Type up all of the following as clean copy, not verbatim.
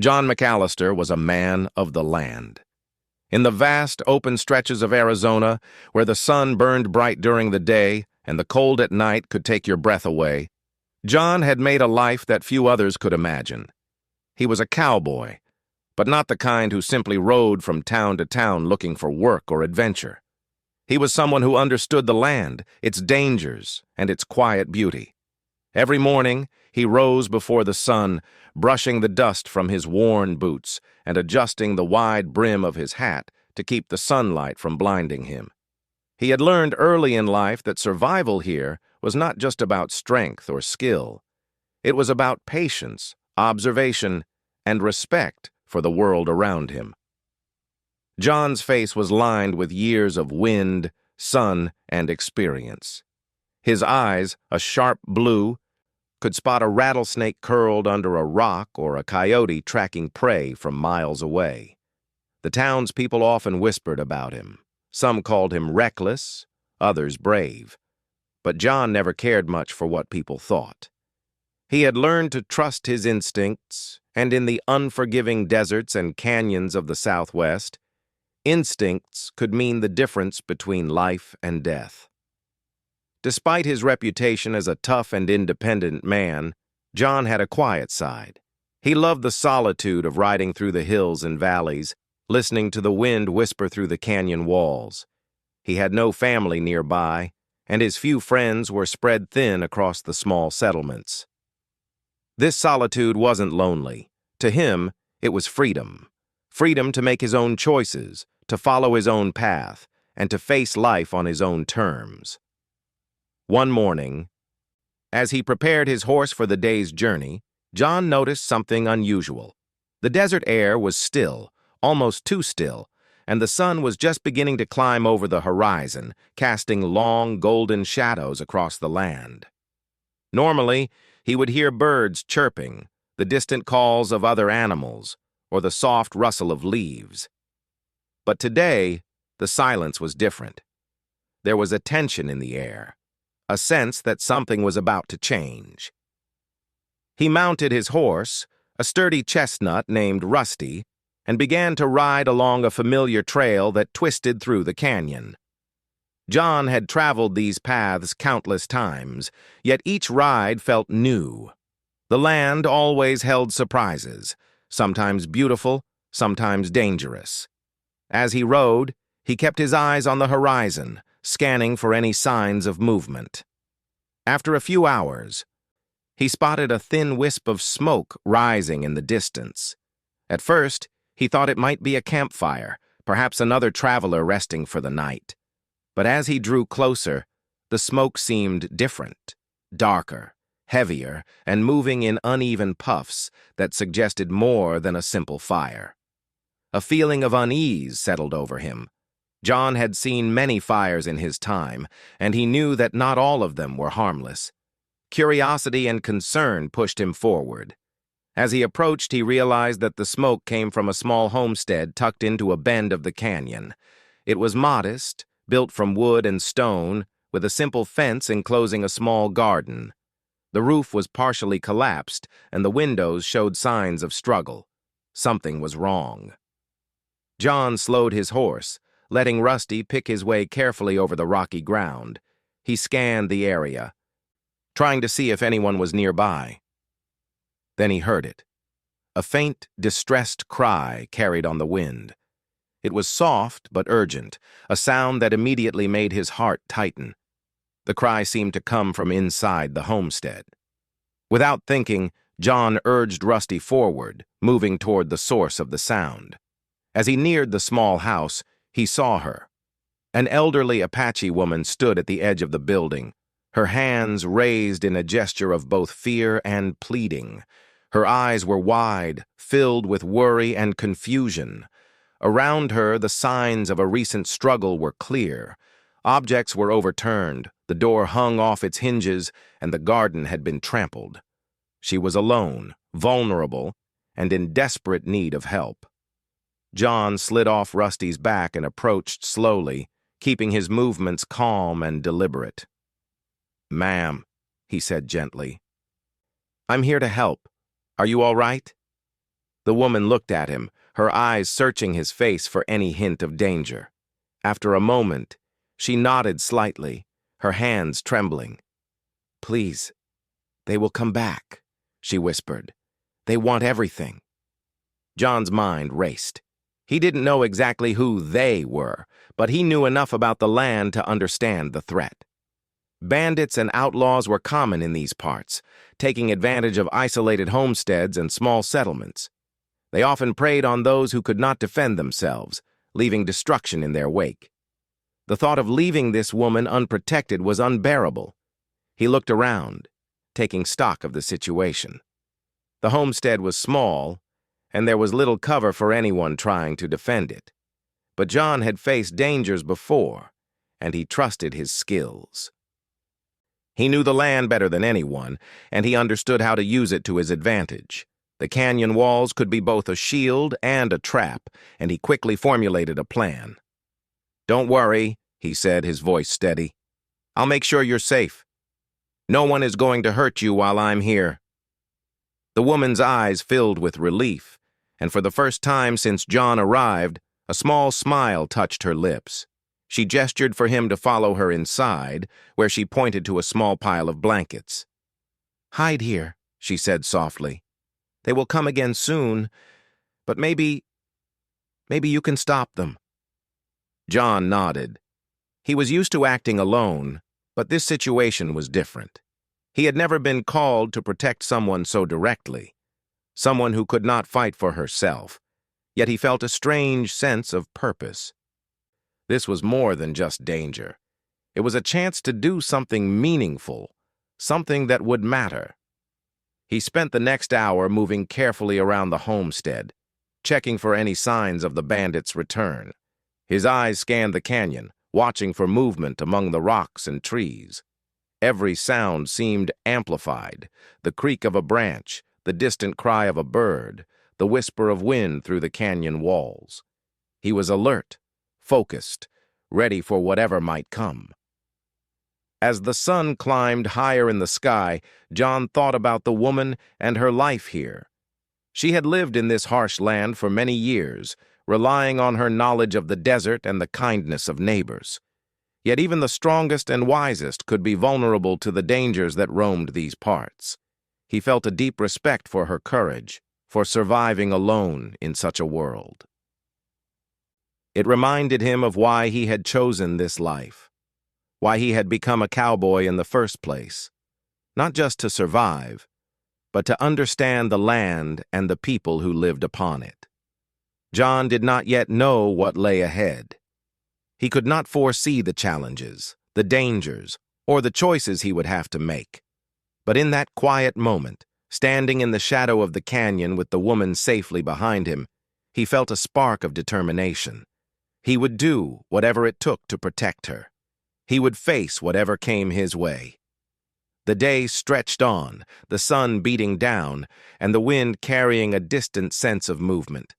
John McAllister was a man of the land. In the vast, open stretches of Arizona, where the sun burned bright during the day and the cold at night could take your breath away, John had made a life that few others could imagine. He was a cowboy, but not the kind who simply rode from town to town looking for work or adventure. He was someone who understood the land, its dangers, and its quiet beauty. Every morning, he rose before the sun, brushing the dust from his worn boots and adjusting the wide brim of his hat to keep the sunlight from blinding him. He had learned early in life that survival here was not just about strength or skill. It was about patience, observation, and respect for the world around him. John's face was lined with years of wind, sun, and experience. His eyes, a sharp blue, could spot a rattlesnake curled under a rock or a coyote tracking prey from miles away. The townspeople often whispered about him. Some called him reckless, others brave. But John never cared much for what people thought. He had learned to trust his instincts, and in the unforgiving deserts and canyons of the Southwest, instincts could mean the difference between life and death. Despite his reputation as a tough and independent man, John had a quiet side. He loved the solitude of riding through the hills and valleys, listening to the wind whisper through the canyon walls. He had no family nearby, and his few friends were spread thin across the small settlements. This solitude wasn't lonely. To him, it was freedom. Freedom to make his own choices, to follow his own path, and to face life on his own terms. One morning, as he prepared his horse for the day's journey, John noticed something unusual. The desert air was still, almost too still, and the sun was just beginning to climb over the horizon, casting long, golden shadows across the land. Normally, he would hear birds chirping, the distant calls of other animals, or the soft rustle of leaves. But today, the silence was different. There was a tension in the air, a sense that something was about to change. He mounted his horse, a sturdy chestnut named Rusty, and began to ride along a familiar trail that twisted through the canyon. John had traveled these paths countless times, yet each ride felt new. The land always held surprises, sometimes beautiful, sometimes dangerous. As he rode, he kept his eyes on the horizon, scanning for any signs of movement. After a few hours, he spotted a thin wisp of smoke rising in the distance. At first, he thought it might be a campfire, perhaps another traveler resting for the night. But as he drew closer, the smoke seemed different, darker, heavier, and moving in uneven puffs that suggested more than a simple fire. A feeling of unease settled over him. John had seen many fires in his time, and he knew that not all of them were harmless. Curiosity and concern pushed him forward. As he approached, he realized that the smoke came from a small homestead tucked into a bend of the canyon. It was modest, built from wood and stone, with a simple fence enclosing a small garden. The roof was partially collapsed, and the windows showed signs of struggle. Something was wrong. John slowed his horse, letting Rusty pick his way carefully over the rocky ground. He scanned the area, trying to see if anyone was nearby. Then he heard it. A faint, distressed cry carried on the wind. It was soft but urgent, a sound that immediately made his heart tighten. The cry seemed to come from inside the homestead. Without thinking, John urged Rusty forward, moving toward the source of the sound. As he neared the small house, he saw her. An elderly Apache woman stood at the edge of the building, her hands raised in a gesture of both fear and pleading. Her eyes were wide, filled with worry and confusion. Around her, the signs of a recent struggle were clear. Objects were overturned, the door hung off its hinges, and the garden had been trampled. She was alone, vulnerable, and in desperate need of help. John slid off Rusty's back and approached slowly, keeping his movements calm and deliberate. "Ma'am," he said gently, "I'm here to help. Are you all right?" The woman looked at him, her eyes searching his face for any hint of danger. After a moment, she nodded slightly, her hands trembling. "Please, they will come back," she whispered. "They want everything." John's mind raced. He didn't know exactly who they were, but he knew enough about the land to understand the threat. Bandits and outlaws were common in these parts, taking advantage of isolated homesteads and small settlements. They often preyed on those who could not defend themselves, leaving destruction in their wake. The thought of leaving this woman unprotected was unbearable. He looked around, taking stock of the situation. The homestead was small, and there was little cover for anyone trying to defend it. But John had faced dangers before, and he trusted his skills. He knew the land better than anyone, and he understood how to use it to his advantage. The canyon walls could be both a shield and a trap, and he quickly formulated a plan. "Don't worry," he said, his voice steady. "I'll make sure you're safe. No one is going to hurt you while I'm here." The woman's eyes filled with relief, and for the first time since John arrived, a small smile touched her lips. She gestured for him to follow her inside, where she pointed to a small pile of blankets. "Hide here," she said softly. "They will come again soon, but maybe you can stop them." John nodded. He was used to acting alone, but this situation was different. He had never been called to protect someone so directly, someone who could not fight for herself, yet he felt a strange sense of purpose. This was more than just danger. It was a chance to do something meaningful, something that would matter. He spent the next hour moving carefully around the homestead, checking for any signs of the bandits' return. His eyes scanned the canyon, watching for movement among the rocks and trees. Every sound seemed amplified: the creak of a branch, the distant cry of a bird, the whisper of wind through the canyon walls. He was alert, focused, ready for whatever might come. As the sun climbed higher in the sky, John thought about the woman and her life here. She had lived in this harsh land for many years, relying on her knowledge of the desert and the kindness of neighbors. Yet even the strongest and wisest could be vulnerable to the dangers that roamed these parts. He felt a deep respect for her courage, for surviving alone in such a world. It reminded him of why he had chosen this life, why he had become a cowboy in the first place, not just to survive, but to understand the land and the people who lived upon it. John did not yet know what lay ahead. He could not foresee the challenges, the dangers, or the choices he would have to make. But in that quiet moment, standing in the shadow of the canyon with the woman safely behind him, he felt a spark of determination. He would do whatever it took to protect her. He would face whatever came his way. The day stretched on, the sun beating down, and the wind carrying a distant sense of movement.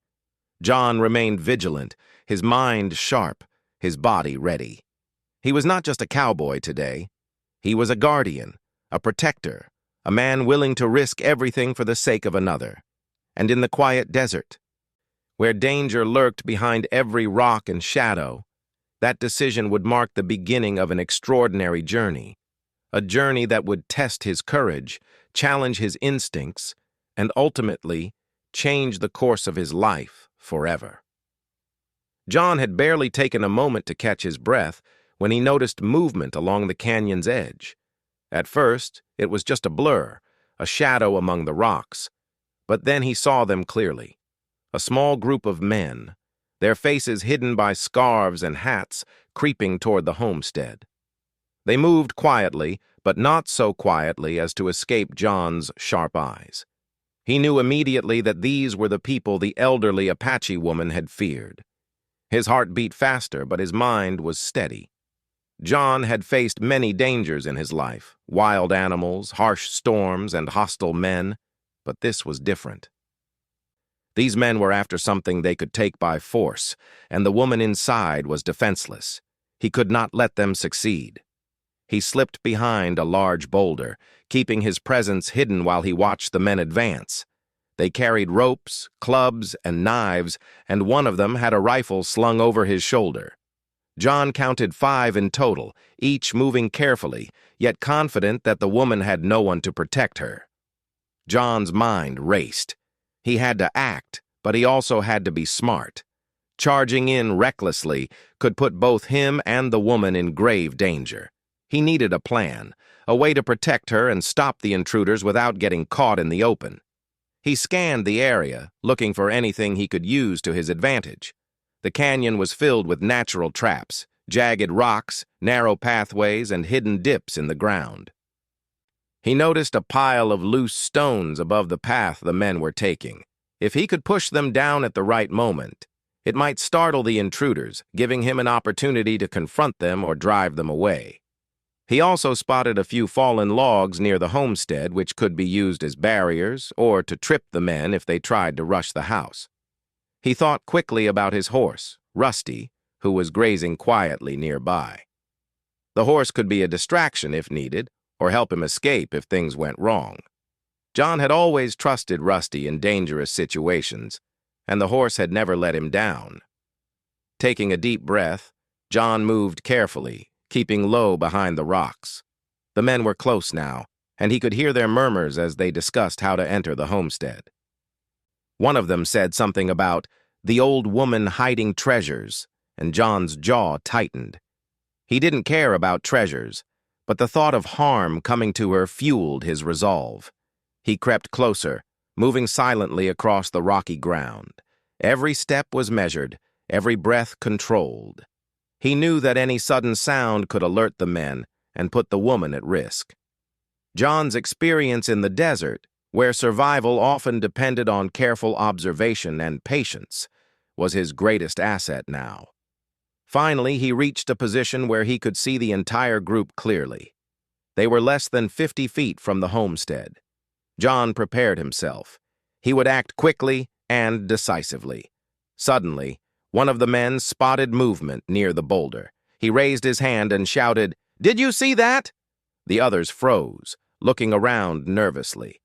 John remained vigilant, his mind sharp, his body ready. He was not just a cowboy today. He was a guardian, a protector, a man willing to risk everything for the sake of another. And in the quiet desert, where danger lurked behind every rock and shadow, that decision would mark the beginning of an extraordinary journey, a journey that would test his courage, challenge his instincts, and ultimately change the course of his life forever. John had barely taken a moment to catch his breath when he noticed movement along the canyon's edge. At first, it was just a blur, a shadow among the rocks, but then he saw them clearly. A small group of men, their faces hidden by scarves and hats, creeping toward the homestead. They moved quietly, but not so quietly as to escape John's sharp eyes. He knew immediately that these were the people the elderly Apache woman had feared. His heart beat faster, but his mind was steady. John had faced many dangers in his life: wild animals, harsh storms, and hostile men, but this was different. These men were after something they could take by force, and the woman inside was defenseless. He could not let them succeed. He slipped behind a large boulder, keeping his presence hidden while he watched the men advance. They carried ropes, clubs, and knives, and one of them had a rifle slung over his shoulder. John counted 5 in total, each moving carefully, yet confident that the woman had no one to protect her. John's mind raced. He had to act, but he also had to be smart. Charging in recklessly could put both him and the woman in grave danger. He needed a plan, a way to protect her and stop the intruders without getting caught in the open. He scanned the area, looking for anything he could use to his advantage. The canyon was filled with natural traps, jagged rocks, narrow pathways, and hidden dips in the ground. He noticed a pile of loose stones above the path the men were taking. If he could push them down at the right moment, it might startle the intruders, giving him an opportunity to confront them or drive them away. He also spotted a few fallen logs near the homestead which could be used as barriers or to trip the men if they tried to rush the house. He thought quickly about his horse, Rusty, who was grazing quietly nearby. The horse could be a distraction if needed, or help him escape if things went wrong. John had always trusted Rusty in dangerous situations, and the horse had never let him down. Taking a deep breath, John moved carefully, keeping low behind the rocks. The men were close now, and he could hear their murmurs as they discussed how to enter the homestead. One of them said something about the old woman hiding treasures, and John's jaw tightened. He didn't care about treasures, but the thought of harm coming to her fueled his resolve. He crept closer, moving silently across the rocky ground. Every step was measured, every breath controlled. He knew that any sudden sound could alert the men and put the woman at risk. John's experience in the desert, where survival often depended on careful observation and patience, was his greatest asset now. Finally, he reached a position where he could see the entire group clearly. They were less than 50 feet from the homestead. John prepared himself. He would act quickly and decisively. Suddenly, one of the men spotted movement near the boulder. He raised his hand and shouted, "Did you see that?" The others froze, looking around nervously.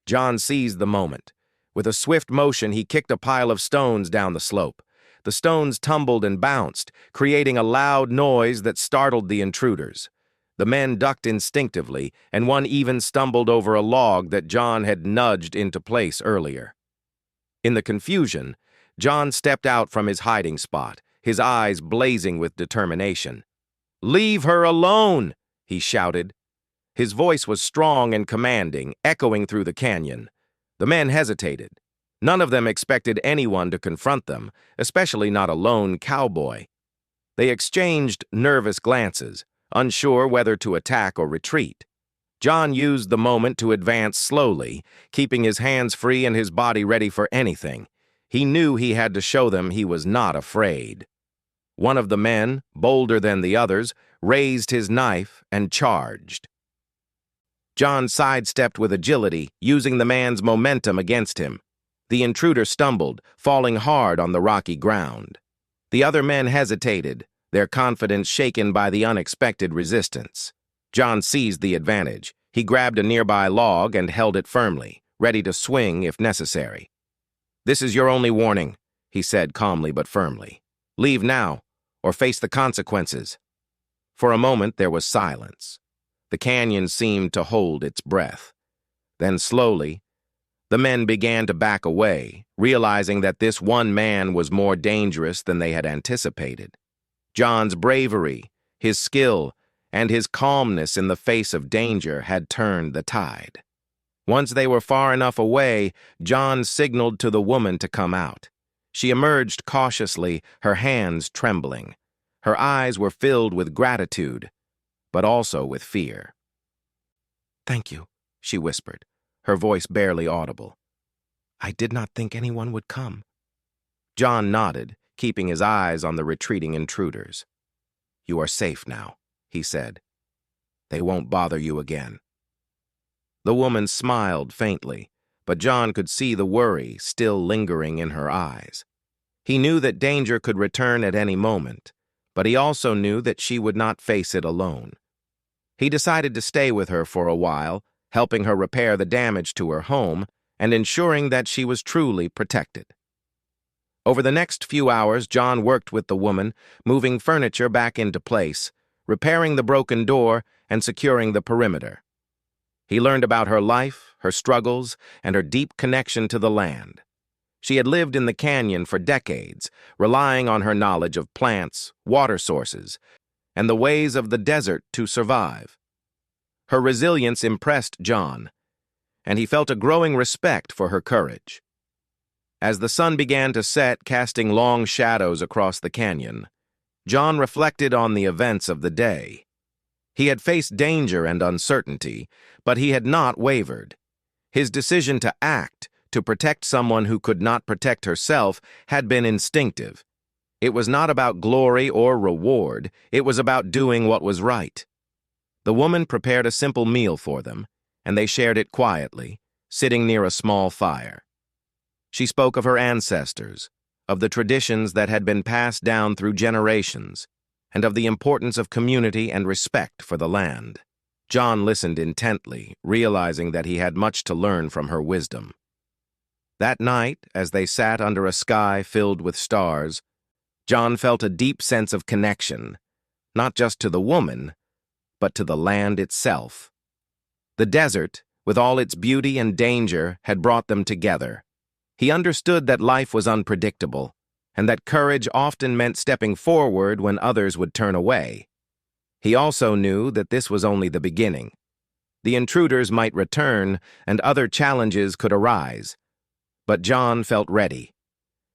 John seized the moment. With a swift motion, he kicked a pile of stones down the slope. The stones tumbled and bounced, creating a loud noise that startled the intruders. The men ducked instinctively, and one even stumbled over a log that John had nudged into place earlier. In the confusion, John stepped out from his hiding spot, his eyes blazing with determination. "Leave her alone!" he shouted. His voice was strong and commanding, echoing through the canyon. The men hesitated. None of them expected anyone to confront them, especially not a lone cowboy. They exchanged nervous glances, unsure whether to attack or retreat. John used the moment to advance slowly, keeping his hands free and his body ready for anything. He knew he had to show them he was not afraid. One of the men, bolder than the others, raised his knife and charged. John sidestepped with agility, using the man's momentum against him. The intruder stumbled, falling hard on the rocky ground. The other men hesitated, their confidence shaken by the unexpected resistance. John seized the advantage. He grabbed a nearby log and held it firmly, ready to swing if necessary. "This is your only warning," he said calmly but firmly. "Leave now, or face the consequences." For a moment there was silence. The canyon seemed to hold its breath. Then slowly, the men began to back away, realizing that this one man was more dangerous than they had anticipated. John's bravery, his skill, and his calmness in the face of danger had turned the tide. Once they were far enough away, John signaled to the woman to come out. She emerged cautiously, her hands trembling. Her eyes were filled with gratitude, but also with fear. "Thank you," she whispered, her voice barely audible. "I did not think anyone would come." John nodded, keeping his eyes on the retreating intruders. "You are safe now," he said. "They won't bother you again." The woman smiled faintly, but John could see the worry still lingering in her eyes. He knew that danger could return at any moment, but he also knew that she would not face it alone. He decided to stay with her for a while, helping her repair the damage to her home, and ensuring that she was truly protected. Over the next few hours, John worked with the woman, moving furniture back into place, repairing the broken door, and securing the perimeter. He learned about her life, her struggles, and her deep connection to the land. She had lived in the canyon for decades, relying on her knowledge of plants, water sources, and the ways of the desert to survive. Her resilience impressed John, and he felt a growing respect for her courage. As the sun began to set, casting long shadows across the canyon, John reflected on the events of the day. He had faced danger and uncertainty, but he had not wavered. His decision to act, to protect someone who could not protect herself, had been instinctive. It was not about glory or reward, it was about doing what was right. The woman prepared a simple meal for them, and they shared it quietly, sitting near a small fire. She spoke of her ancestors, of the traditions that had been passed down through generations, and of the importance of community and respect for the land. John listened intently, realizing that he had much to learn from her wisdom. That night, as they sat under a sky filled with stars, John felt a deep sense of connection, not just to the woman, but to the land itself. The desert, with all its beauty and danger, had brought them together. He understood that life was unpredictable, and that courage often meant stepping forward when others would turn away. He also knew that this was only the beginning. The intruders might return, and other challenges could arise. But John felt ready.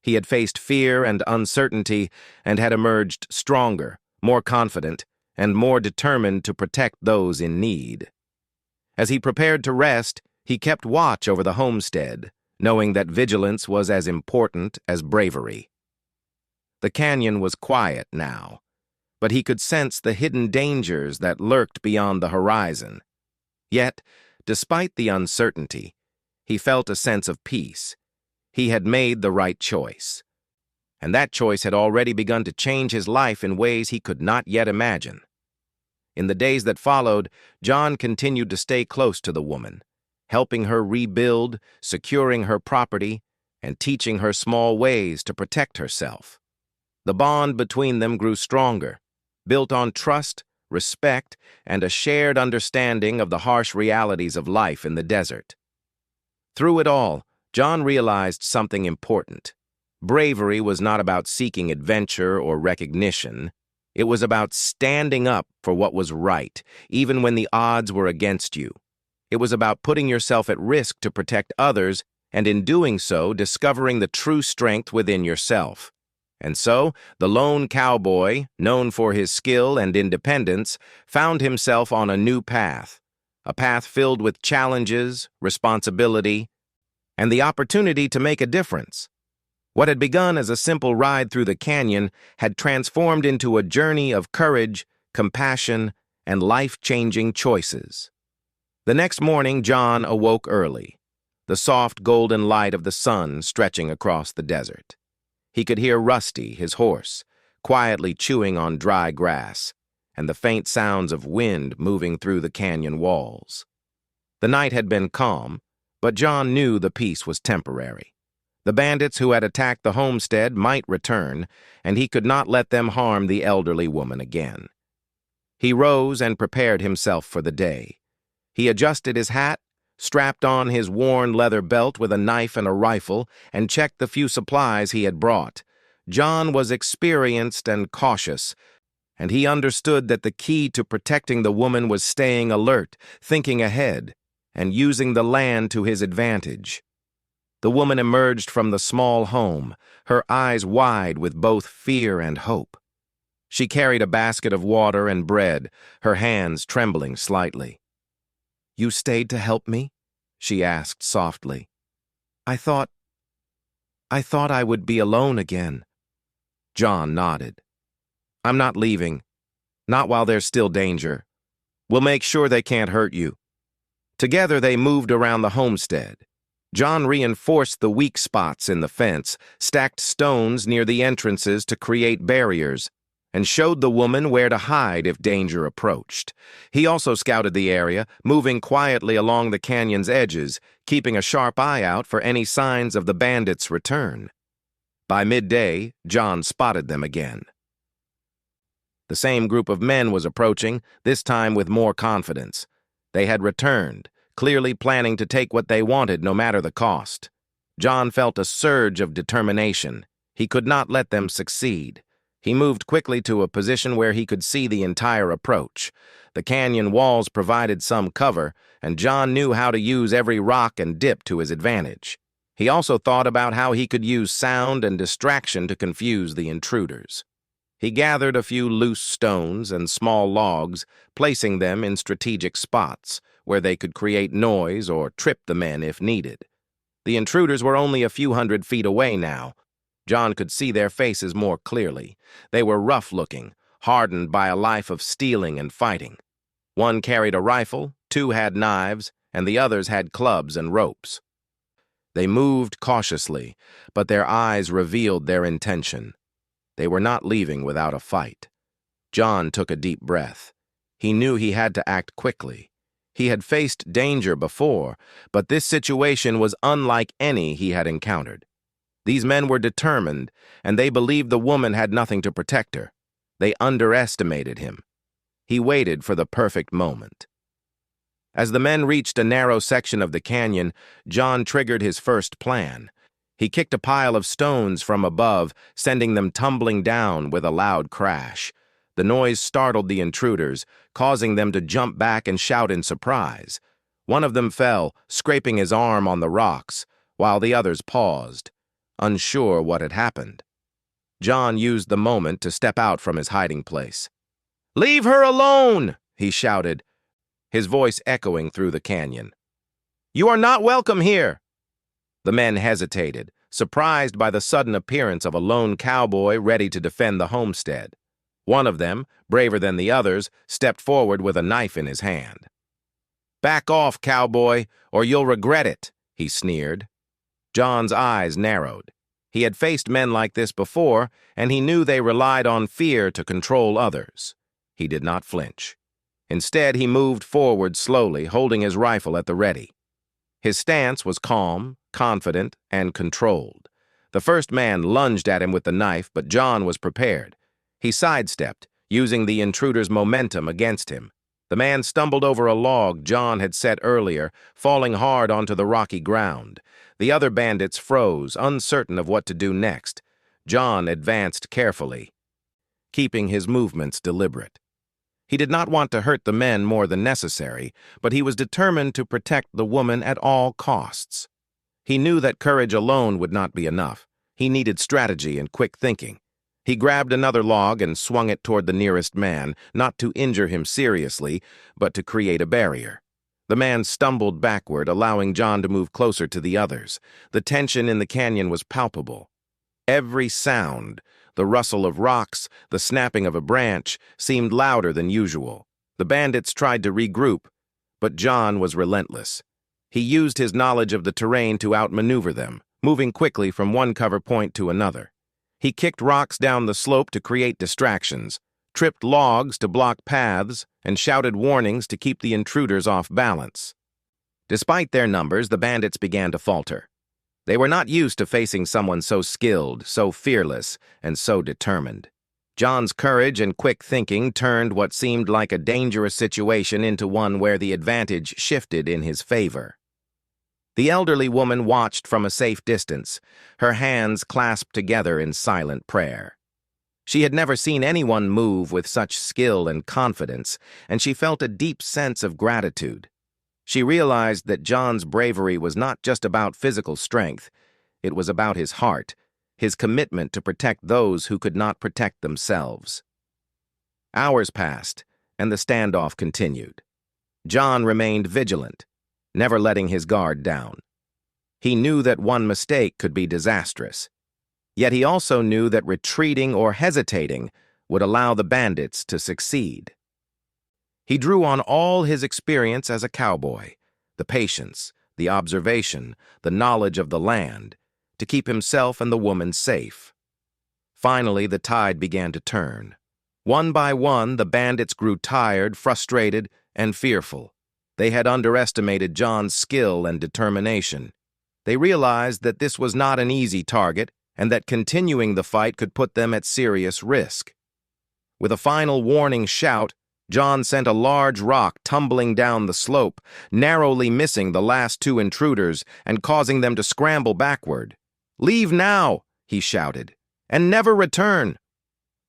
He had faced fear and uncertainty and had emerged stronger, more confident, and more determined to protect those in need. As he prepared to rest, he kept watch over the homestead, knowing that vigilance was as important as bravery. The canyon was quiet now, but he could sense the hidden dangers that lurked beyond the horizon. Yet, despite the uncertainty, he felt a sense of peace. He had made the right choice, and that choice had already begun to change his life in ways he could not yet imagine. In the days that followed, John continued to stay close to the woman, helping her rebuild, securing her property, and teaching her small ways to protect herself. The bond between them grew stronger, built on trust, respect, and a shared understanding of the harsh realities of life in the desert. Through it all, John realized something important. Bravery was not about seeking adventure or recognition. It was about standing up for what was right, even when the odds were against you. It was about putting yourself at risk to protect others, and in doing so, discovering the true strength within yourself. And so, the lone cowboy, known for his skill and independence, found himself on a new path, a path filled with challenges, responsibility, and the opportunity to make a difference. What had begun as a simple ride through the canyon had transformed into a journey of courage, compassion, and life-changing choices. The next morning, John awoke early, the soft golden light of the sun stretching across the desert. He could hear Rusty, his horse, quietly chewing on dry grass, and the faint sounds of wind moving through the canyon walls. The night had been calm, but John knew the peace was temporary. The bandits who had attacked the homestead might return, and he could not let them harm the elderly woman again. He rose and prepared himself for the day. He adjusted his hat, strapped on his worn leather belt with a knife and a rifle, and checked the few supplies he had brought. John was experienced and cautious, and he understood that the key to protecting the woman was staying alert, thinking ahead, and using the land to his advantage. The woman emerged from the small home, her eyes wide with both fear and hope. She carried a basket of water and bread, her hands trembling slightly. "You stayed to help me?" she asked softly. I thought I would be alone again." John nodded. "I'm not leaving. Not while there's still danger. We'll make sure they can't hurt you." Together they moved around the homestead. John reinforced the weak spots in the fence, stacked stones near the entrances to create barriers, and showed the woman where to hide if danger approached. He also scouted the area, moving quietly along the canyon's edges, keeping a sharp eye out for any signs of the bandits' return. By midday, John spotted them again. The same group of men was approaching, this time with more confidence. They had returned, clearly planning to take what they wanted no matter the cost. John felt a surge of determination. He could not let them succeed. He moved quickly to a position where he could see the entire approach. The canyon walls provided some cover, and John knew how to use every rock and dip to his advantage. He also thought about how he could use sound and distraction to confuse the intruders. He gathered a few loose stones and small logs, placing them in strategic spots where they could create noise or trip the men if needed. The intruders were only a few 100 feet away now. John could see their faces more clearly. They were rough-looking, hardened by a life of stealing and fighting. One carried a rifle, two had knives, and the others had clubs and ropes. They moved cautiously, but their eyes revealed their intention. They were not leaving without a fight. John took a deep breath. He knew he had to act quickly. He had faced danger before, but this situation was unlike any he had encountered. These men were determined, and they believed the woman had nothing to protect her. They underestimated him. He waited for the perfect moment. As the men reached a narrow section of the canyon, John triggered his first plan. He kicked a pile of stones from above, sending them tumbling down with a loud crash. The noise startled the intruders, causing them to jump back and shout in surprise. One of them fell, scraping his arm on the rocks, while the others paused, unsure what had happened. John used the moment to step out from his hiding place. "Leave her alone!" he shouted, his voice echoing through the canyon. "You are not welcome here!" The men hesitated, surprised by the sudden appearance of a lone cowboy ready to defend the homestead. One of them, braver than the others, stepped forward with a knife in his hand. "Back off, cowboy, or you'll regret it," he sneered. John's eyes narrowed. He had faced men like this before, and he knew they relied on fear to control others. He did not flinch. Instead, he moved forward slowly, holding his rifle at the ready. His stance was calm, confident, and controlled. The first man lunged at him with the knife, but John was prepared. He sidestepped, using the intruder's momentum against him. The man stumbled over a log John had set earlier, falling hard onto the rocky ground. The other bandits froze, uncertain of what to do next. John advanced carefully, keeping his movements deliberate. He did not want to hurt the men more than necessary, but he was determined to protect the woman at all costs. He knew that courage alone would not be enough. He needed strategy and quick thinking. He grabbed another log and swung it toward the nearest man, not to injure him seriously, but to create a barrier. The man stumbled backward, allowing John to move closer to the others. The tension in the canyon was palpable. Every sound, the rustle of rocks, the snapping of a branch, seemed louder than usual. The bandits tried to regroup, but John was relentless. He used his knowledge of the terrain to outmaneuver them, moving quickly from one cover point to another. He kicked rocks down the slope to create distractions, tripped logs to block paths, and shouted warnings to keep the intruders off balance. Despite their numbers, the bandits began to falter. They were not used to facing someone so skilled, so fearless, and so determined. John's courage and quick thinking turned what seemed like a dangerous situation into one where the advantage shifted in his favor. The elderly woman watched from a safe distance, her hands clasped together in silent prayer. She had never seen anyone move with such skill and confidence, and she felt a deep sense of gratitude. She realized that John's bravery was not just about physical strength. It was about his heart, his commitment to protect those who could not protect themselves. Hours passed, and the standoff continued. John remained vigilant, never letting his guard down. He knew that one mistake could be disastrous. Yet he also knew that retreating or hesitating would allow the bandits to succeed. He drew on all his experience as a cowboy, the patience, the observation, the knowledge of the land, to keep himself and the woman safe. Finally, the tide began to turn. One by one, the bandits grew tired, frustrated, and fearful. They had underestimated John's skill and determination. They realized that this was not an easy target and that continuing the fight could put them at serious risk. With a final warning shout, John sent a large rock tumbling down the slope, narrowly missing the last two intruders and causing them to scramble backward. "Leave now," he shouted, "and never return."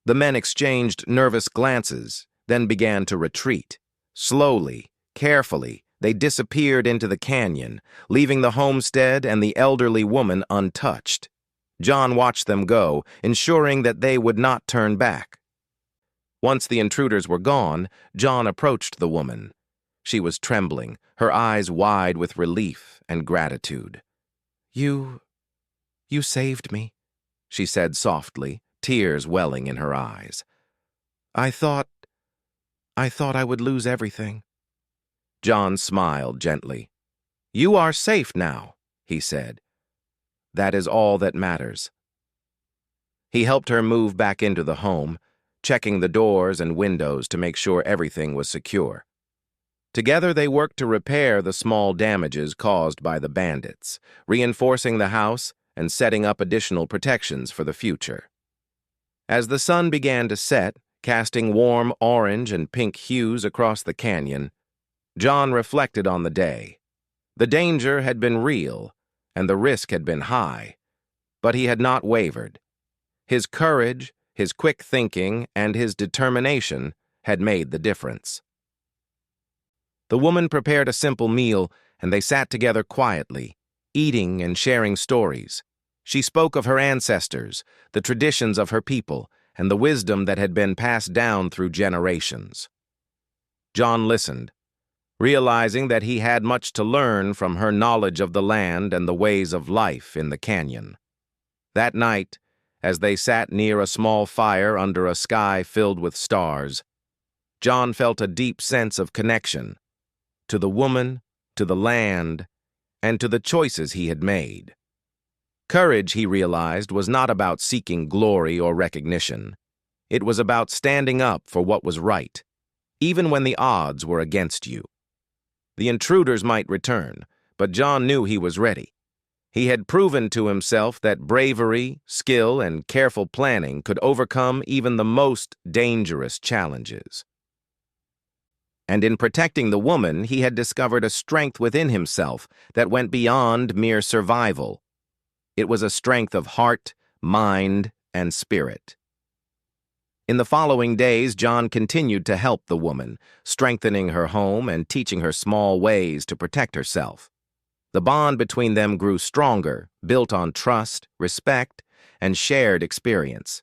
The men exchanged nervous glances, then began to retreat. Slowly, carefully, they disappeared into the canyon, leaving the homestead and the elderly woman untouched. John watched them go, ensuring that they would not turn back. Once the intruders were gone, John approached the woman. She was trembling, her eyes wide with relief and gratitude. You saved me," she said softly, tears welling in her eyes. I thought I would lose everything." John smiled gently. "You are safe now," he said. "That is all that matters." He helped her move back into the home, checking the doors and windows to make sure everything was secure. Together they worked to repair the small damages caused by the bandits, reinforcing the house and setting up additional protections for the future. As the sun began to set, casting warm orange and pink hues across the canyon, John reflected on the day. The danger had been real, and the risk had been high, but he had not wavered. His courage, his quick thinking, and his determination had made the difference. The woman prepared a simple meal, and they sat together quietly, eating and sharing stories. She spoke of her ancestors, the traditions of her people, and the wisdom that had been passed down through generations. John listened, realizing that he had much to learn from her knowledge of the land and the ways of life in the canyon. That night, as they sat near a small fire under a sky filled with stars, John felt a deep sense of connection to the woman, to the land, and to the choices he had made. Courage, he realized, was not about seeking glory or recognition. It was about standing up for what was right, even when the odds were against you. The intruders might return, but John knew he was ready. He had proven to himself that bravery, skill, and careful planning could overcome even the most dangerous challenges. And in protecting the woman, he had discovered a strength within himself that went beyond mere survival. It was a strength of heart, mind, and spirit. In the following days, John continued to help the woman, strengthening her home and teaching her small ways to protect herself. The bond between them grew stronger, built on trust, respect, and shared experience.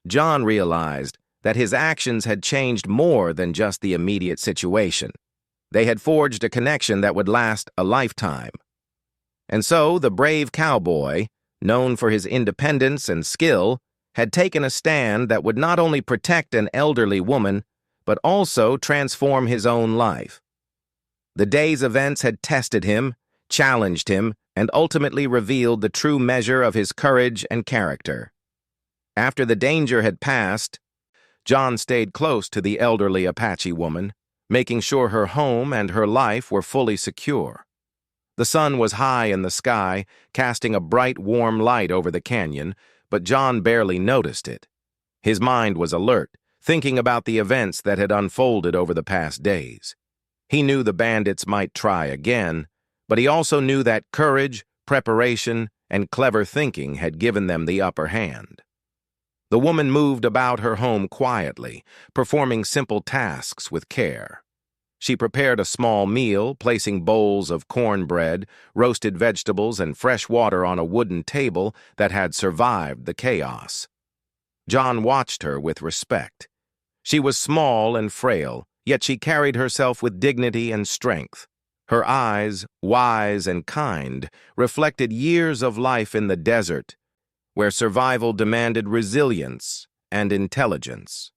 John realized that his actions had changed more than just the immediate situation. They had forged a connection that would last a lifetime. And so the brave cowboy, known for his independence and skill, had taken a stand that would not only protect an elderly woman, but also transform his own life. The day's events had tested him, challenged him, and ultimately revealed the true measure of his courage and character. After the danger had passed, John stayed close to the elderly Apache woman, making sure her home and her life were fully secure. The sun was high in the sky, casting a bright, warm light over the canyon, but John barely noticed it. His mind was alert, thinking about the events that had unfolded over the past days. He knew the bandits might try again, but he also knew that courage, preparation, and clever thinking had given them the upper hand. The woman moved about her home quietly, performing simple tasks with care. She prepared a small meal, placing bowls of cornbread, roasted vegetables, and fresh water on a wooden table that had survived the chaos. John watched her with respect. She was small and frail, yet she carried herself with dignity and strength. Her eyes, wise and kind, reflected years of life in the desert, where survival demanded resilience and intelligence.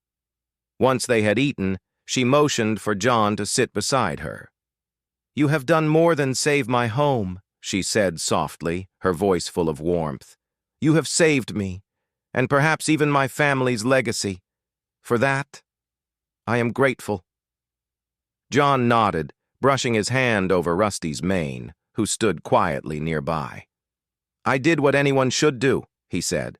Once they had eaten, she motioned for John to sit beside her. "You have done more than save my home," she said softly, her voice full of warmth. "You have saved me, and perhaps even my family's legacy. For that, I am grateful." John nodded, brushing his hand over Rusty's mane, who stood quietly nearby. "I did what anyone should do," he said.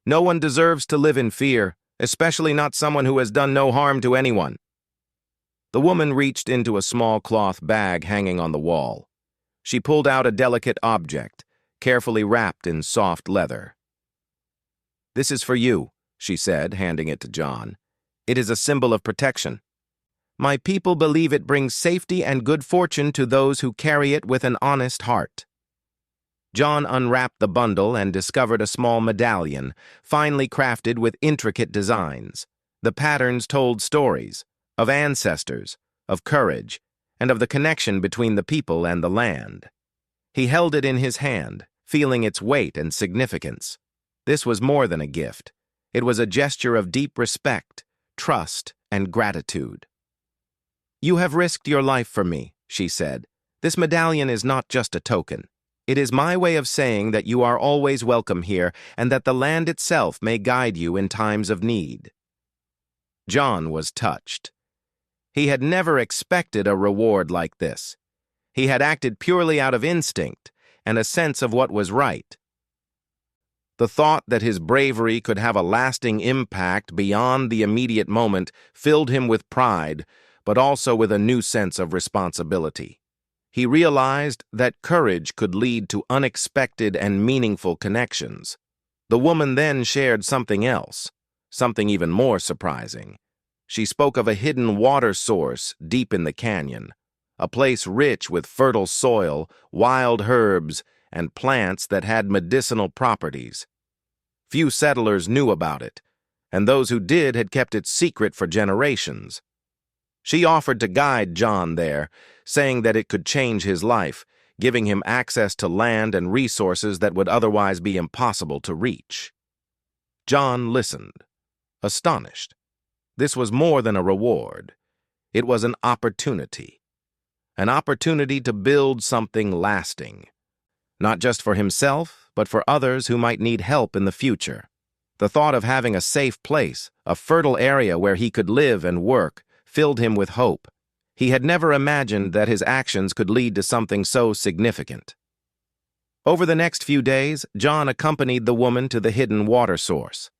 "No one deserves to live in fear, especially not someone who has done no harm to anyone." The woman reached into a small cloth bag hanging on the wall. She pulled out a delicate object, carefully wrapped in soft leather. "This is for you," she said, handing it to John. "It is a symbol of protection. My people believe it brings safety and good fortune to those who carry it with an honest heart." John unwrapped the bundle and discovered a small medallion, finely crafted with intricate designs. The patterns told stories of ancestors, of courage, and of the connection between the people and the land. He held it in his hand, feeling its weight and significance. This was more than a gift. It was a gesture of deep respect, trust, and gratitude. "You have risked your life for me," she said. "This medallion is not just a token. It is my way of saying that you are always welcome here and that the land itself may guide you in times of need." John was touched. He had never expected a reward like this. He had acted purely out of instinct and a sense of what was right. The thought that his bravery could have a lasting impact beyond the immediate moment filled him with pride, but also with a new sense of responsibility. He realized that courage could lead to unexpected and meaningful connections. The woman then shared something else, something even more surprising. She spoke of a hidden water source deep in the canyon, a place rich with fertile soil, wild herbs, and plants that had medicinal properties. Few settlers knew about it, and those who did had kept it secret for generations. She offered to guide John there, saying that it could change his life, giving him access to land and resources that would otherwise be impossible to reach. John listened, astonished. This was more than a reward. It was an opportunity to build something lasting, not just for himself, but for others who might need help in the future. The thought of having a safe place, a fertile area where he could live and work, filled him with hope. He had never imagined that his actions could lead to something so significant. Over the next few days, John accompanied the woman to the hidden water source.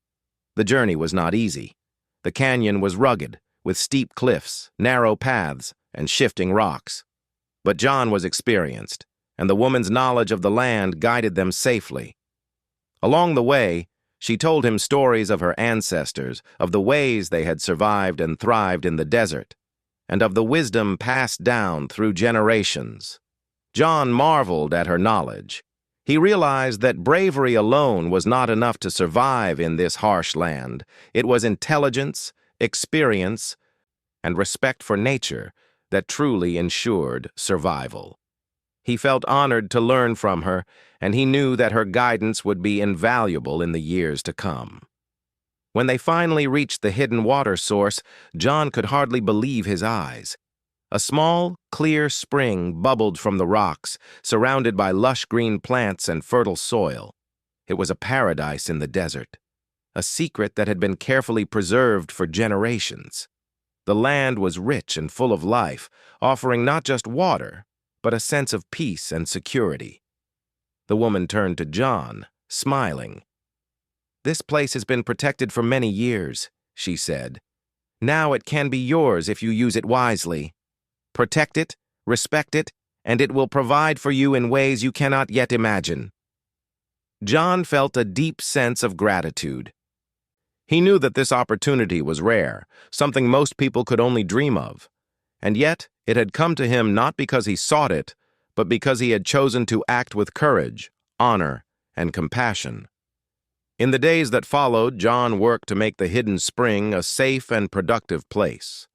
The journey was not easy. The canyon was rugged, with steep cliffs, narrow paths, and shifting rocks. But John was experienced, and the woman's knowledge of the land guided them safely. Along the way, she told him stories of her ancestors, of the ways they had survived and thrived in the desert, and of the wisdom passed down through generations. John marveled at her knowledge. He realized that bravery alone was not enough to survive in this harsh land. It was intelligence, experience, and respect for nature that truly ensured survival. He felt honored to learn from her, and he knew that her guidance would be invaluable in the years to come. When they finally reached the hidden water source, John could hardly believe his eyes. A small, clear spring bubbled from the rocks, surrounded by lush green plants and fertile soil. It was a paradise in the desert, a secret that had been carefully preserved for generations. The land was rich and full of life, offering not just water, but a sense of peace and security. The woman turned to John, smiling. "This place has been protected for many years," she said. "Now it can be yours if you use it wisely. Protect it, respect it, and it will provide for you in ways you cannot yet imagine." John felt a deep sense of gratitude. He knew that this opportunity was rare, something most people could only dream of. And yet, it had come to him not because he sought it, but because he had chosen to act with courage, honor, and compassion. In the days that followed, John worked to make the hidden spring a safe and productive place.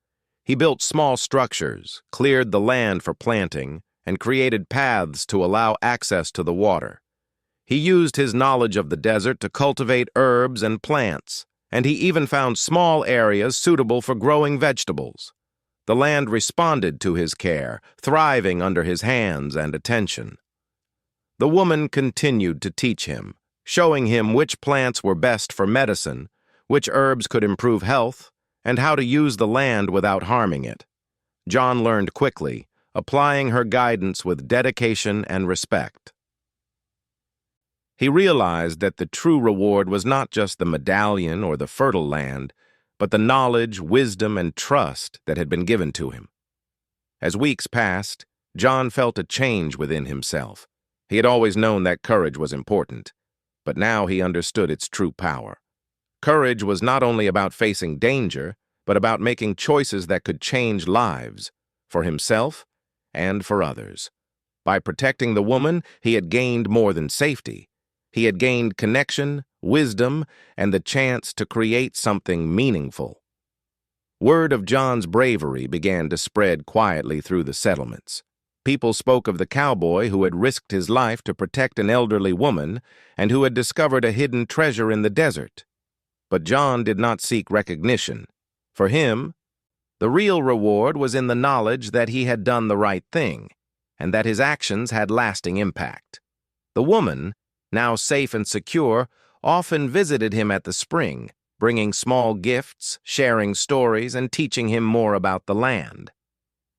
He built small structures, cleared the land for planting, and created paths to allow access to the water. He used his knowledge of the desert to cultivate herbs and plants, and he even found small areas suitable for growing vegetables. The land responded to his care, thriving under his hands and attention. The woman continued to teach him, showing him which plants were best for medicine, which herbs could improve health, and how to use the land without harming it. John learned quickly, applying her guidance with dedication and respect. He realized that the true reward was not just the medallion or the fertile land, but the knowledge, wisdom, and trust that had been given to him. As weeks passed, John felt a change within himself. He had always known that courage was important, but now he understood its true power. Courage was not only about facing danger, but about making choices that could change lives, for himself and for others. By protecting the woman, he had gained more than safety. He had gained connection, wisdom, and the chance to create something meaningful. Word of John's bravery began to spread quietly through the settlements. People spoke of the cowboy who had risked his life to protect an elderly woman and who had discovered a hidden treasure in the desert. But John did not seek recognition. For him, the real reward was in the knowledge that he had done the right thing and that his actions had lasting impact. The woman, now safe and secure, often visited him at the spring, bringing small gifts, sharing stories, and teaching him more about the land.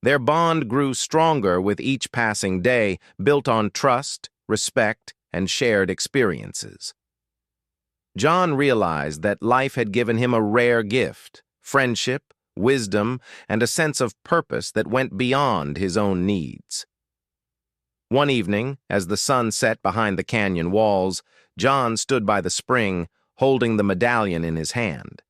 Their bond grew stronger with each passing day, built on trust, respect, and shared experiences. John realized that life had given him a rare gift, friendship, wisdom, and a sense of purpose that went beyond his own needs. One evening, as the sun set behind the canyon walls, John stood by the spring, holding the medallion in his hand.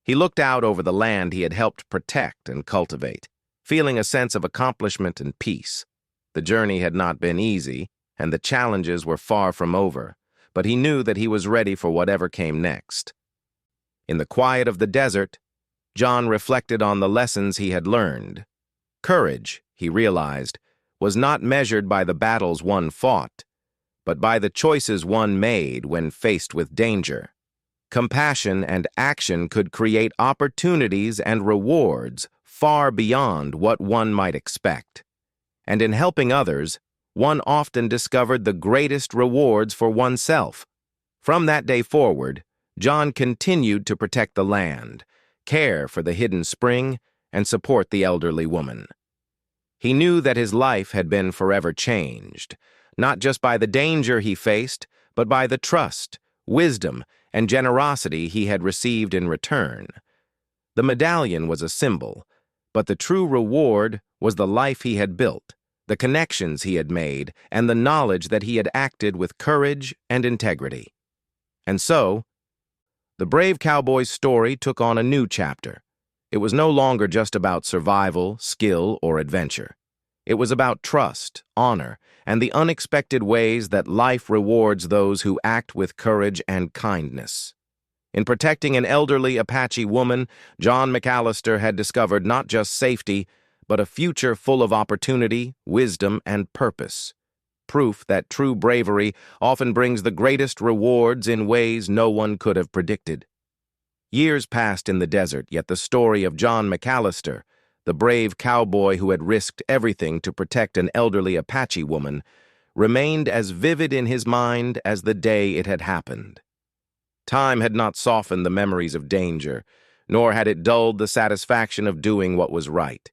He looked out over the land he had helped protect and cultivate, feeling a sense of accomplishment and peace. The journey had not been easy, and the challenges were far from over, but he knew that he was ready for whatever came next. In the quiet of the desert, John reflected on the lessons he had learned. Courage, he realized, was not measured by the battles one fought, but by the choices one made when faced with danger. Compassion and action could create opportunities and rewards far beyond what one might expect. And in helping others, one often discovered the greatest rewards for oneself. From that day forward, John continued to protect the land, care for the hidden spring, and support the elderly woman. He knew that his life had been forever changed, not just by the danger he faced, but by the trust, wisdom, and generosity he had received in return. The medallion was a symbol, but the true reward was the life he had built, the connections he had made, and the knowledge that he had acted with courage and integrity. And so, the brave cowboy's story took on a new chapter. It was no longer just about survival, skill, or adventure. It was about trust, honor, and the unexpected ways that life rewards those who act with courage and kindness. In protecting an elderly Apache woman, John McAllister had discovered not just safety, but a future full of opportunity, wisdom, and purpose. Proof that true bravery often brings the greatest rewards in ways no one could have predicted. Years passed in the desert, yet the story of John McAllister, the brave cowboy who had risked everything to protect an elderly Apache woman, remained as vivid in his mind as the day it had happened. Time had not softened the memories of danger, nor had it dulled the satisfaction of doing what was right.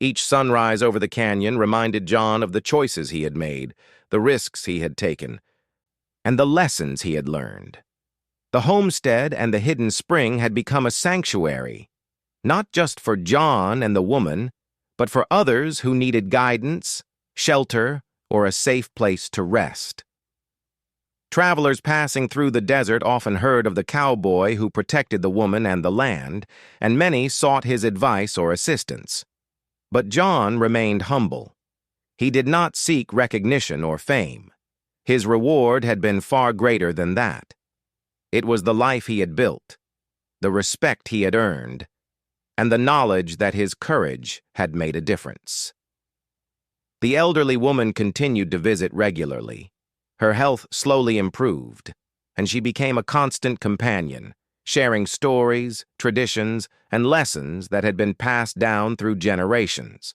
Each sunrise over the canyon reminded John of the choices he had made, the risks he had taken, and the lessons he had learned. The homestead and the hidden spring had become a sanctuary, not just for John and the woman, but for others who needed guidance, shelter, or a safe place to rest. Travelers passing through the desert often heard of the cowboy who protected the woman and the land, and many sought his advice or assistance. But John remained humble. He did not seek recognition or fame. His reward had been far greater than that. It was the life he had built, the respect he had earned, and the knowledge that his courage had made a difference. The elderly woman continued to visit regularly. Her health slowly improved, and she became a constant companion, sharing stories, traditions, and lessons that had been passed down through generations.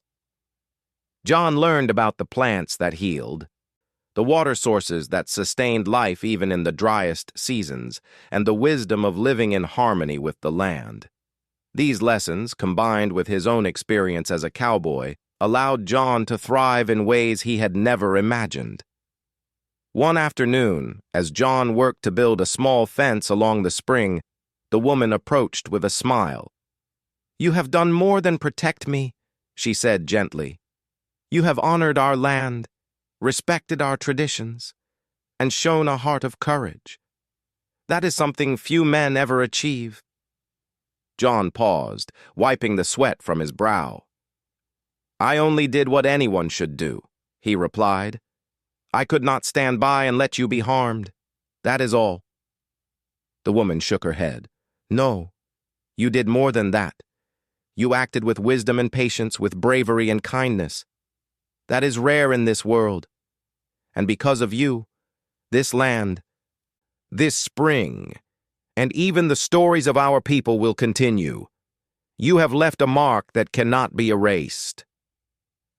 John learned about the plants that healed, the water sources that sustained life even in the driest seasons, and the wisdom of living in harmony with the land. These lessons, combined with his own experience as a cowboy, allowed John to thrive in ways he had never imagined. One afternoon, as John worked to build a small fence along the spring, the woman approached with a smile. "You have done more than protect me," she said gently. "You have honored our land, respected our traditions, and shown a heart of courage. That is something few men ever achieve." John paused, wiping the sweat from his brow. "I only did what anyone should do," he replied. "I could not stand by and let you be harmed. That is all." The woman shook her head. "No, you did more than that. You acted with wisdom and patience, with bravery and kindness. That is rare in this world. And because of you, this land, this spring, and even the stories of our people will continue. You have left a mark that cannot be erased."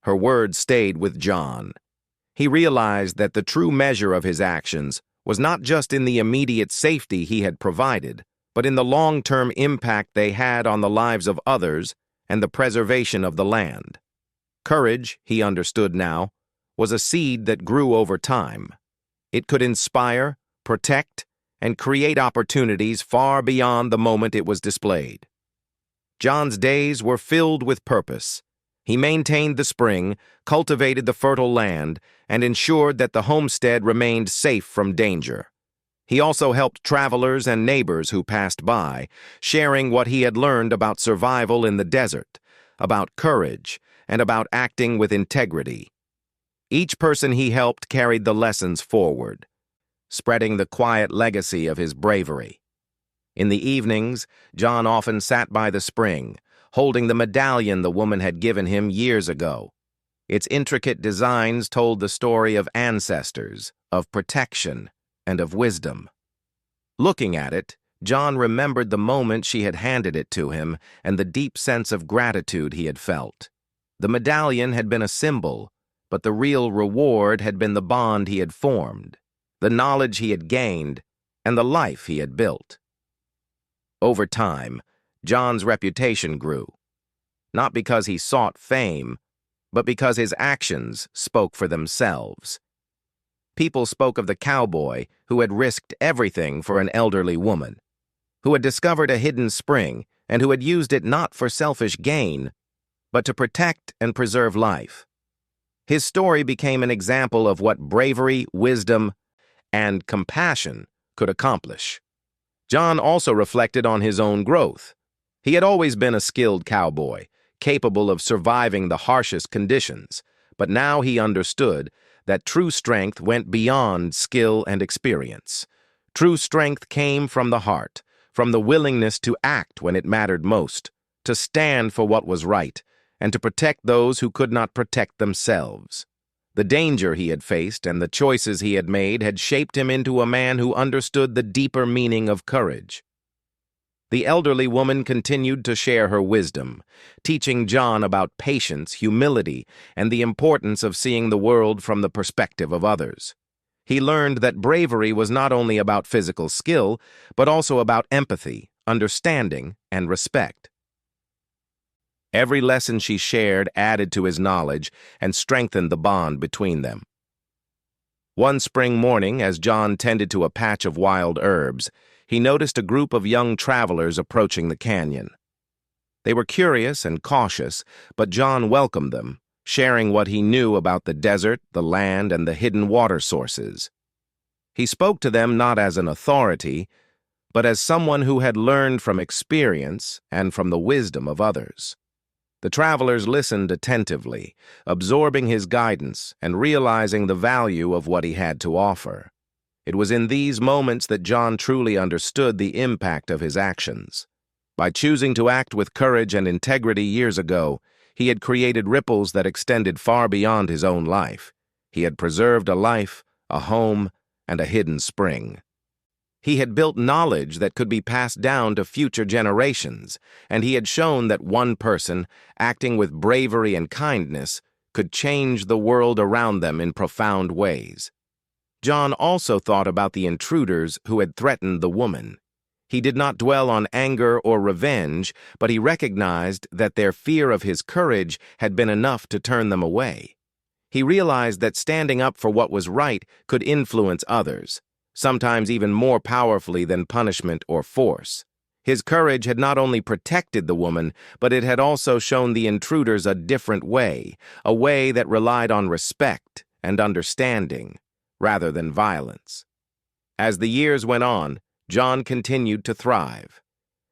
Her words stayed with John. He realized that the true measure of his actions was not just in the immediate safety he had provided, but in the long-term impact they had on the lives of others and the preservation of the land. Courage, he understood now, was a seed that grew over time. It could inspire, protect, and create opportunities far beyond the moment it was displayed. John's days were filled with purpose. He maintained the spring, cultivated the fertile land, and ensured that the homestead remained safe from danger. He also helped travelers and neighbors who passed by, sharing what he had learned about survival in the desert, about courage, and about acting with integrity. Each person he helped carried the lessons forward, spreading the quiet legacy of his bravery. In the evenings, John often sat by the spring, holding the medallion the woman had given him years ago. Its intricate designs told the story of ancestors, of protection, and of wisdom. Looking at it, John remembered the moment she had handed it to him and the deep sense of gratitude he had felt. The medallion had been a symbol, but the real reward had been the bond he had formed, the knowledge he had gained, and the life he had built. Over time, John's reputation grew, not because he sought fame, but because his actions spoke for themselves. People spoke of the cowboy who had risked everything for an elderly woman, who had discovered a hidden spring and who had used it not for selfish gain, but to protect and preserve life. His story became an example of what bravery, wisdom, and compassion could accomplish. John also reflected on his own growth. He had always been a skilled cowboy, capable of surviving the harshest conditions, but now he understood that true strength went beyond skill and experience. True strength came from the heart, from the willingness to act when it mattered most, to stand for what was right, and to protect those who could not protect themselves. The danger he had faced and the choices he had made had shaped him into a man who understood the deeper meaning of courage. The elderly woman continued to share her wisdom, teaching John about patience, humility, and the importance of seeing the world from the perspective of others. He learned that bravery was not only about physical skill, but also about empathy, understanding, and respect. Every lesson she shared added to his knowledge and strengthened the bond between them. One spring morning, as John tended to a patch of wild herbs, he noticed a group of young travelers approaching the canyon. They were curious and cautious, but John welcomed them, sharing what he knew about the desert, the land, and the hidden water sources. He spoke to them not as an authority, but as someone who had learned from experience and from the wisdom of others. The travelers listened attentively, absorbing his guidance and realizing the value of what he had to offer. It was in these moments that John truly understood the impact of his actions. By choosing to act with courage and integrity years ago, he had created ripples that extended far beyond his own life. He had preserved a life, a home, and a hidden spring. He had built knowledge that could be passed down to future generations, and he had shown that one person, acting with bravery and kindness, could change the world around them in profound ways. John also thought about the intruders who had threatened the woman. He did not dwell on anger or revenge, but he recognized that their fear of his courage had been enough to turn them away. He realized that standing up for what was right could influence others, sometimes even more powerfully than punishment or force. His courage had not only protected the woman, but it had also shown the intruders a different way, a way that relied on respect and understanding, rather than violence. As the years went on, John continued to thrive.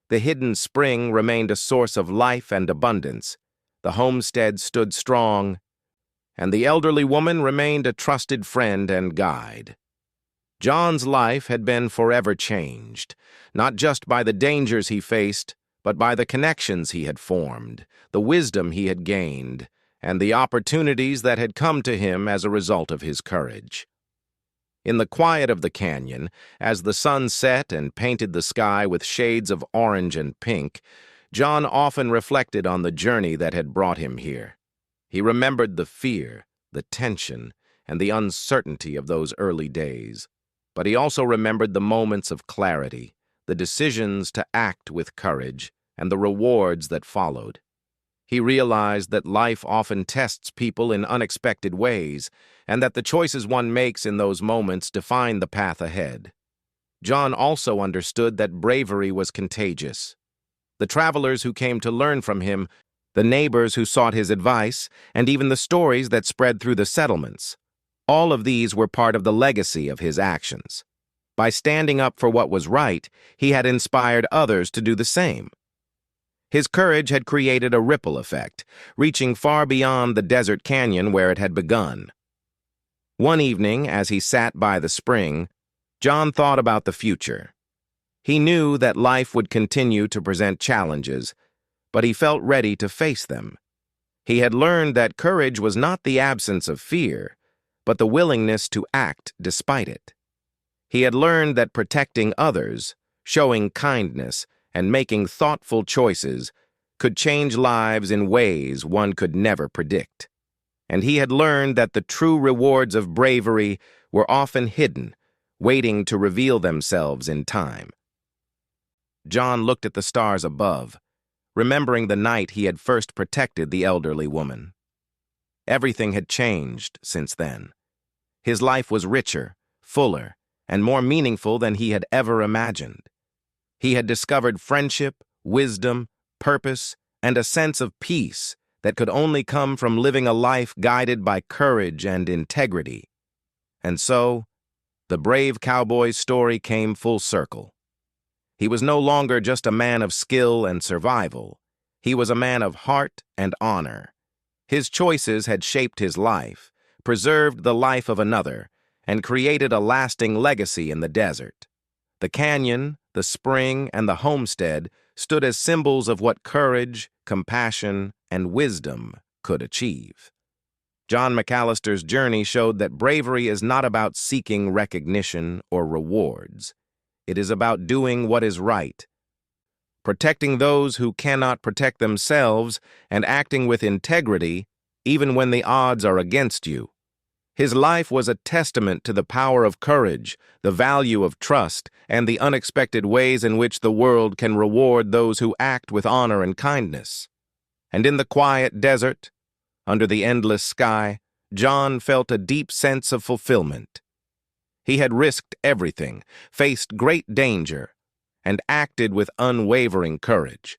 The hidden spring remained a source of life and abundance, the homestead stood strong, and the elderly woman remained a trusted friend and guide. John's life had been forever changed, not just by the dangers he faced, but by the connections he had formed, the wisdom he had gained, and the opportunities that had come to him as a result of his courage. In the quiet of the canyon, as the sun set and painted the sky with shades of orange and pink, John often reflected on the journey that had brought him here. He remembered the fear, the tension, and the uncertainty of those early days. But he also remembered the moments of clarity, the decisions to act with courage, and the rewards that followed. He realized that life often tests people in unexpected ways, and that the choices one makes in those moments define the path ahead. John also understood that bravery was contagious. The travelers who came to learn from him, the neighbors who sought his advice, and even the stories that spread through the settlements, all of these were part of the legacy of his actions. By standing up for what was right, he had inspired others to do the same. His courage had created a ripple effect, reaching far beyond the desert canyon where it had begun. One evening, as he sat by the spring, John thought about the future. He knew that life would continue to present challenges, but he felt ready to face them. He had learned that courage was not the absence of fear, but the willingness to act despite it. He had learned that protecting others, showing kindness, and making thoughtful choices could change lives in ways one could never predict. And he had learned that the true rewards of bravery were often hidden, waiting to reveal themselves in time. John looked at the stars above, remembering the night he had first protected the elderly woman. Everything had changed since then. His life was richer, fuller, and more meaningful than he had ever imagined. He had discovered friendship, wisdom, purpose, and a sense of peace that could only come from living a life guided by courage and integrity. And so, the brave cowboy's story came full circle. He was no longer just a man of skill and survival. He was a man of heart and honor. His choices had shaped his life, preserved the life of another, and created a lasting legacy in the desert. The canyon, the spring, and the homestead stood as symbols of what courage, compassion, and wisdom could achieve. John McAllister's journey showed that bravery is not about seeking recognition or rewards. It is about doing what is right, protecting those who cannot protect themselves, and acting with integrity even when the odds are against you. His life was a testament to the power of courage, the value of trust, and the unexpected ways in which the world can reward those who act with honor and kindness. And in the quiet desert, under the endless sky, John felt a deep sense of fulfillment. He had risked everything, faced great danger, and acted with unwavering courage.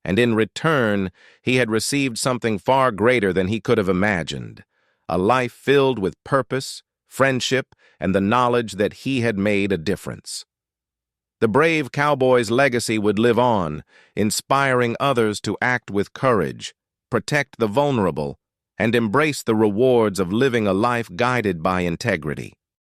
And in return, he had received something far greater than he could have imagined, a life filled with purpose, friendship, and the knowledge that he had made a difference. The brave cowboy's legacy would live on, inspiring others to act with courage, protect the vulnerable, and embrace the rewards of living a life guided by integrity.